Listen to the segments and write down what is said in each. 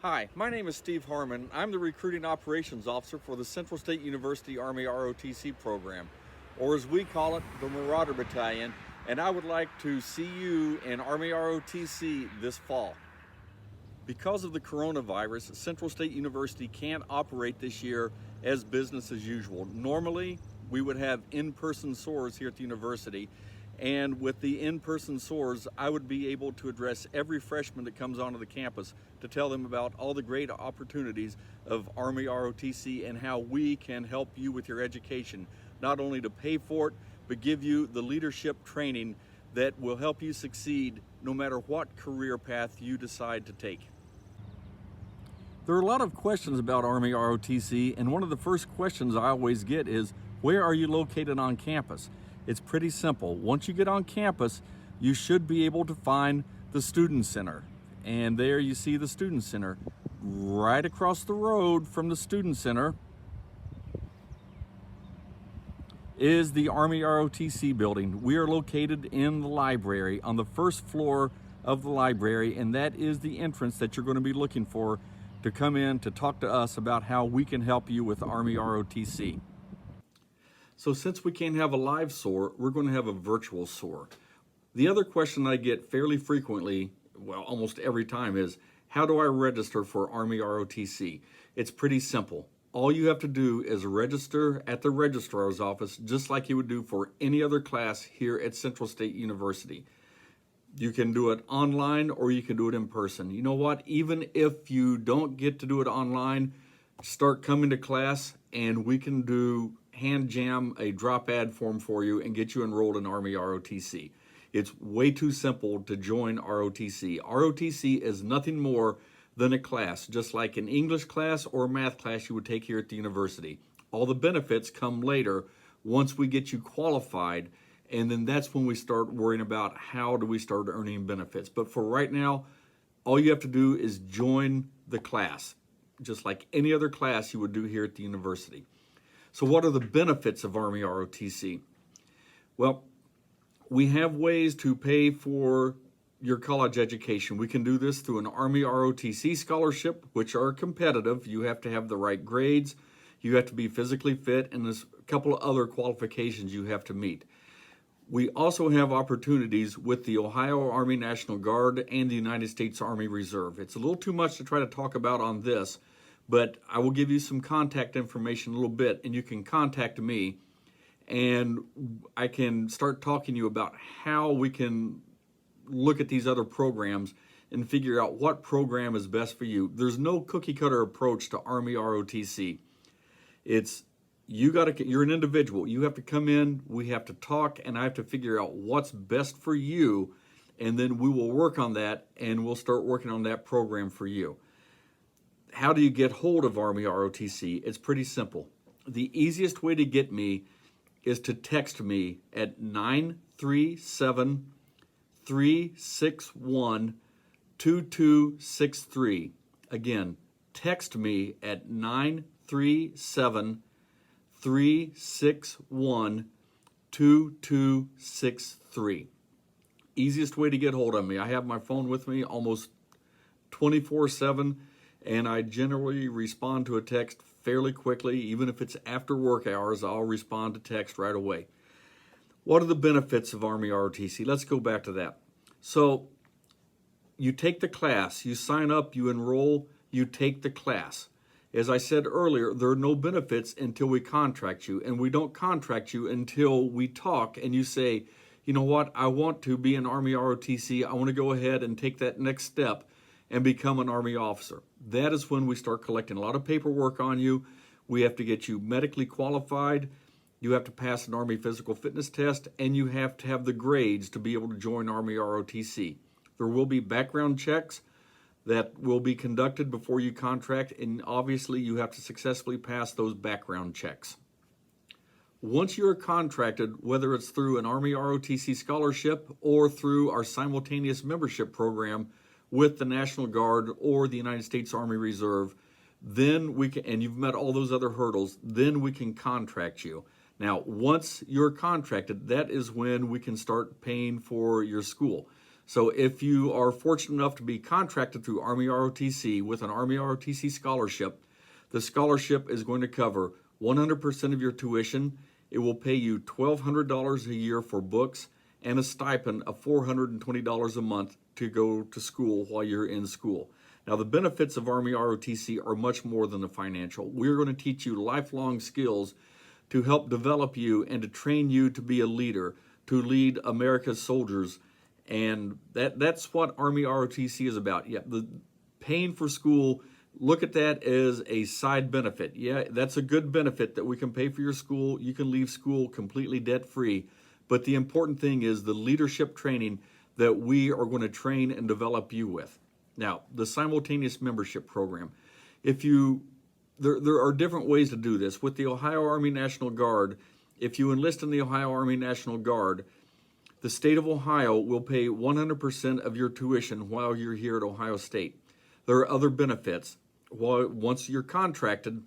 Hi, my name is Steve Harmon. I'm the Recruiting Operations Officer for the Central State University Army ROTC program, or as we call it, the Marauder Battalion, and I would like to see you in Army ROTC this fall. Because of the coronavirus, Central State University can't operate this year as business as usual. Normally, we would have in-person SOARs here at the university, and with the in-person SOARs, I would be able to address every freshman that comes onto the campus to tell them about all the great opportunities of Army ROTC and how we can help you with your education, not only to pay for it, but give you the leadership training that will help you succeed no matter what career path you decide to take. There are a lot of questions about Army ROTC, and one of the first questions I always get is, where are you located on campus? It's pretty simple. Once you get on campus, you should be able to find the Student Center. And there you see the Student Center. Right across the road from the Student Center is the Army ROTC building. We are located in the library, on the first floor of the library, and that is the entrance that you're going to be looking for to come in to talk to us about how we can help you with Army ROTC. So since we can't have a live SOAR, we're going to have a virtual SOAR. The other question I get fairly frequently, well, almost every time, is how do I register for Army ROTC? It's pretty simple. All you have to do is register at the registrar's office, just like you would do for any other class here at Central State University. You can do it online or you can do it in person. You know what? Even if you don't get to do it online, start coming to class and we can hand jam a drop ad form for you and get you enrolled in Army ROTC. It's way too simple to join ROTC. ROTC is nothing more than a class, just like an English class or a math class you would take here at the university. All the benefits come later once we get you qualified, and then that's when we start worrying about how do we start earning benefits. But for right now, all you have to do is join the class, just like any other class you would do here at the university. So what are the benefits of Army ROTC? Well, we have ways to pay for your college education. We can do this through an Army ROTC scholarship, which are competitive. You have to have the right grades, you have to be physically fit, and there's a couple of other qualifications you have to meet. We also have opportunities with the Ohio Army National Guard and the United States Army Reserve. It's a little too much to try to talk about on this, but I will give you some contact information in a little bit, and you can contact me, and I can start talking to you about how we can look at these other programs and figure out what program is best for you. There's no cookie cutter approach to Army ROTC. It's you're an individual. You have to come in, we have to talk, and I have to figure out what's best for you, and then we will work on that, and we'll start working on that program for you. How do you get hold of Army ROTC? It's pretty simple. The easiest way to get me is to text me at 937-361-2263. Again, text me at 937-361-2263. Easiest way to get hold of me. I have my phone with me almost 24/7, and I generally respond to a text fairly quickly. Even if it's after work hours, I'll respond to text right away. What are the benefits of Army ROTC? Let's go back to that. So you take the class, you sign up, you enroll, you take the class. As I said earlier, there are no benefits until we contract you, and we don't contract you until we talk and you say, you know what, I want to be an Army ROTC. I want to go ahead and take that next step and become an Army officer. That is when we start collecting a lot of paperwork on you. We have to get you medically qualified. You have to pass an Army physical fitness test, and you have to have the grades to be able to join Army ROTC. There will be background checks that will be conducted before you contract, and obviously you have to successfully pass those background checks. Once you're contracted, whether it's through an Army ROTC scholarship or through our simultaneous membership program with the National Guard or the United States Army Reserve, then we can, and you've met all those other hurdles, then we can contract you. Now, once you're contracted, that is when we can start paying for your school. So if you are fortunate enough to be contracted through Army ROTC with an Army ROTC scholarship, the scholarship is going to cover 100% of your tuition. It will pay you $1,200 a year for books and a stipend of $420 a month to go to school while you're in school. Now, the benefits of Army ROTC are much more than the financial. We're going to teach you lifelong skills to help develop you and to train you to be a leader, to lead America's soldiers. And that's what Army ROTC is about. Yeah, the paying for school, look at that as a side benefit. Yeah, that's a good benefit that we can pay for your school. You can leave school completely debt-free. But the important thing is the leadership training that we are going to train and develop you with. Now, the simultaneous membership program. There are different ways to do this. With the Ohio Army National Guard, if you enlist in the Ohio Army National Guard, the state of Ohio will pay 100% of your tuition while you're here at Ohio State. There are other benefits. Once you're contracted,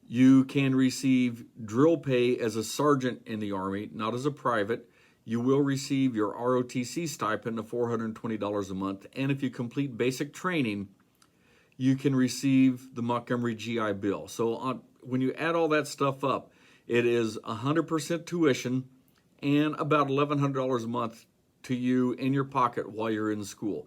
you can receive drill pay as a sergeant in the Army, not as a private. You will receive your ROTC stipend of $420 a month. And if you complete basic training, you can receive the Montgomery GI Bill. So when you add all that stuff up, it is 100% tuition and about $1,100 a month to you in your pocket while you're in school.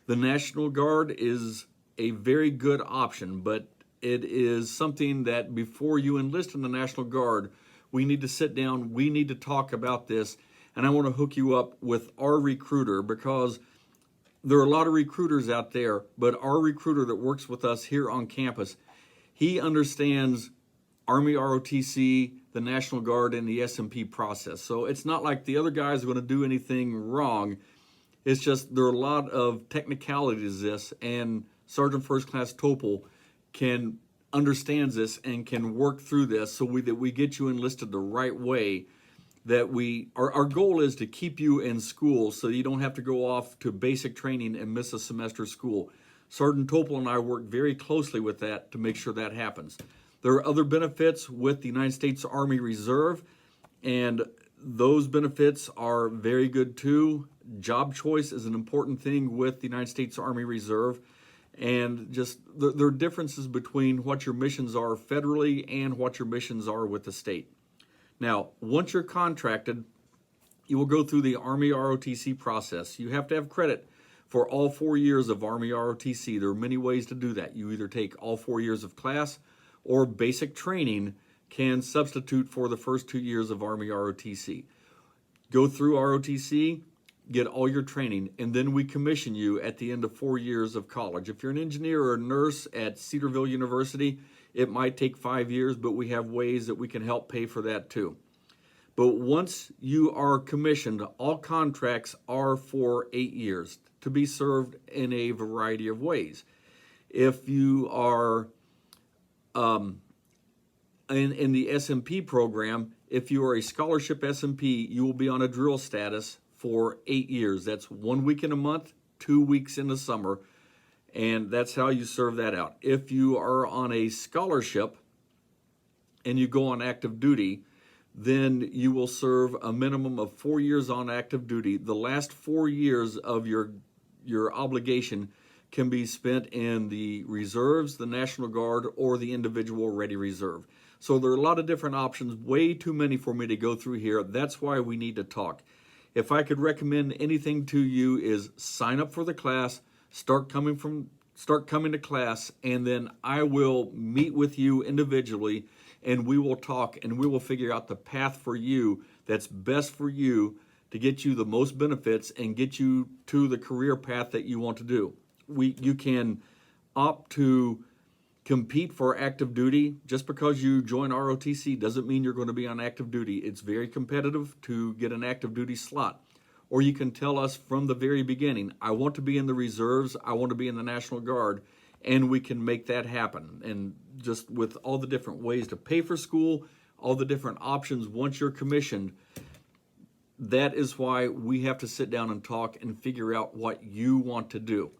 The National Guard is a very good option, but it is something that before you enlist in the National Guard, we need to sit down, we need to talk about this, and I want to hook you up with our recruiter, because there are a lot of recruiters out there, but our recruiter that works with us here on campus, he understands Army ROTC, the National Guard, and the SMP process. So it's not like the other guys are going to do anything wrong. It's just there are a lot of technicalities to this, and Sergeant First Class Topol understands this and can work through this so that we get you enlisted the right way. That our goal is to keep you in school so you don't have to go off to basic training and miss a semester of school. Sergeant Topol and I work very closely with that to make sure that happens. There are other benefits with the United States Army Reserve, and those benefits are very good too. Job choice is an important thing with the United States Army Reserve, and just there are differences between what your missions are federally and what your missions are with the state. Now, once you're contracted, you will go through the Army ROTC process. You have to have credit for all 4 years of Army ROTC. There are many ways to do that. You either take all 4 years of class, or basic training can substitute for the first 2 years of Army ROTC. Go through ROTC, get all your training, and then we commission you at the end of 4 years of college. If you're an engineer or a nurse at Cedarville University, it might take 5 years, but we have ways that we can help pay for that too. But once you are commissioned, all contracts are for 8 years to be served in a variety of ways. If you are in the SMP program, if you are a scholarship SMP, you will be on a drill status for 8 years. That's 1 week in a month, 2 weeks in the summer, and that's how you serve that out. If you are on a scholarship and you go on active duty, then you will serve a minimum of 4 years on active duty. The last 4 years of your obligation can be spent in the reserves, the National Guard, or the individual ready reserve. So there are a lot of different options, way too many for me to go through here. That's why we need to talk. If I could recommend anything to you is sign up for the class, start coming to class, and then I will meet with you individually and we will talk and we will figure out the path for you that's best for you to get you the most benefits and get you to the career path that you want to do. You can opt to compete for active duty. Just because you join ROTC doesn't mean you're going to be on active duty. It's very competitive to get an active duty slot. Or you can tell us from the very beginning, I want to be in the reserves, I want to be in the National Guard, and we can make that happen. And just with all the different ways to pay for school, all the different options once you're commissioned, that is why we have to sit down and talk and figure out what you want to do.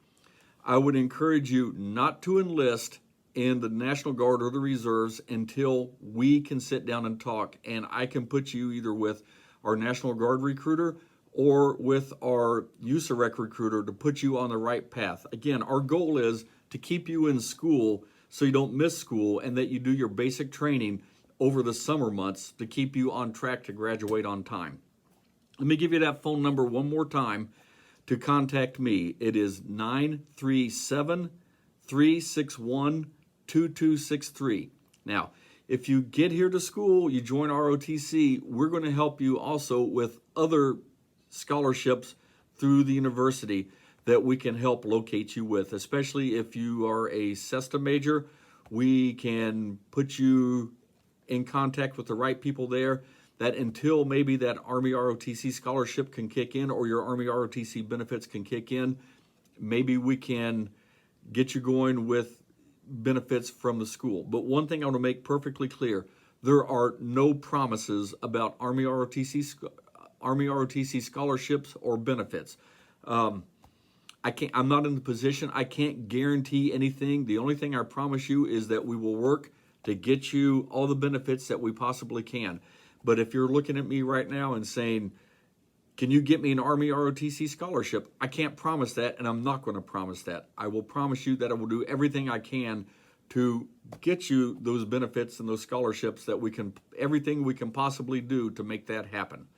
I would encourage you not to enlist in the National Guard or the reserves until we can sit down and talk, and I can put you either with our National Guard recruiter or with our USAREC recruiter to put you on the right path. Again, our goal is to keep you in school so you don't miss school and that you do your basic training over the summer months to keep you on track to graduate on time. Let me give you that phone number one more time to contact me. It is 937-361-2263. Now, if you get here to school, you join ROTC, we're going to help you also with other scholarships through the university that we can help locate you with, especially if you are a SESTA major. We can put you in contact with the right people there, that until maybe that Army ROTC scholarship can kick in or your Army ROTC benefits can kick in, maybe we can get you going with benefits from the school. But one thing I want to make perfectly clear, there are no promises about Army ROTC scholarships or benefits. I'm not in the position, I can't guarantee anything. The only thing I promise you is that we will work to get you all the benefits that we possibly can. But if you're looking at me right now and saying, can you get me an Army ROTC scholarship? I can't promise that, and I'm not going to promise that. I will promise you that I will do everything I can to get you those benefits and those scholarships, that we can, everything we can possibly do to make that happen.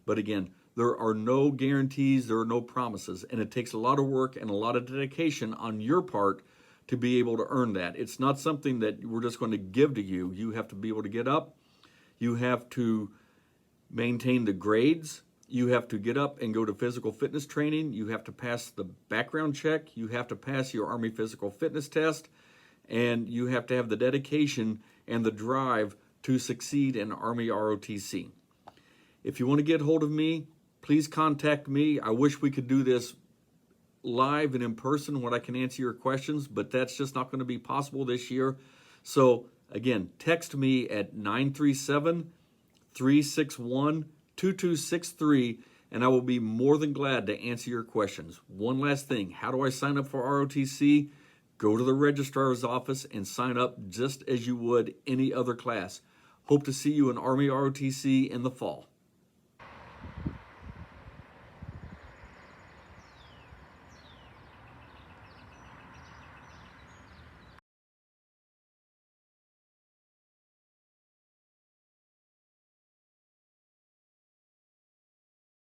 But again, there are no guarantees, there are no promises, and it takes a lot of work and a lot of dedication on your part to be able to earn that. It's not something that we're just going to give to you. You have to be able to get up. You have to maintain the grades. You have to get up and go to physical fitness training. You have to pass the background check. You have to pass your Army physical fitness test. And you have to have the dedication and the drive to succeed in Army ROTC. If you want to get hold of me, please contact me. I wish we could do this live and in person when I can answer your questions, but that's just not going to be possible this year. So again, text me at 937-361-2263, and I will be more than glad to answer your questions. One last thing, how do I sign up for ROTC? Go to the registrar's office and sign up just as you would any other class. Hope to see you in Army ROTC in the fall.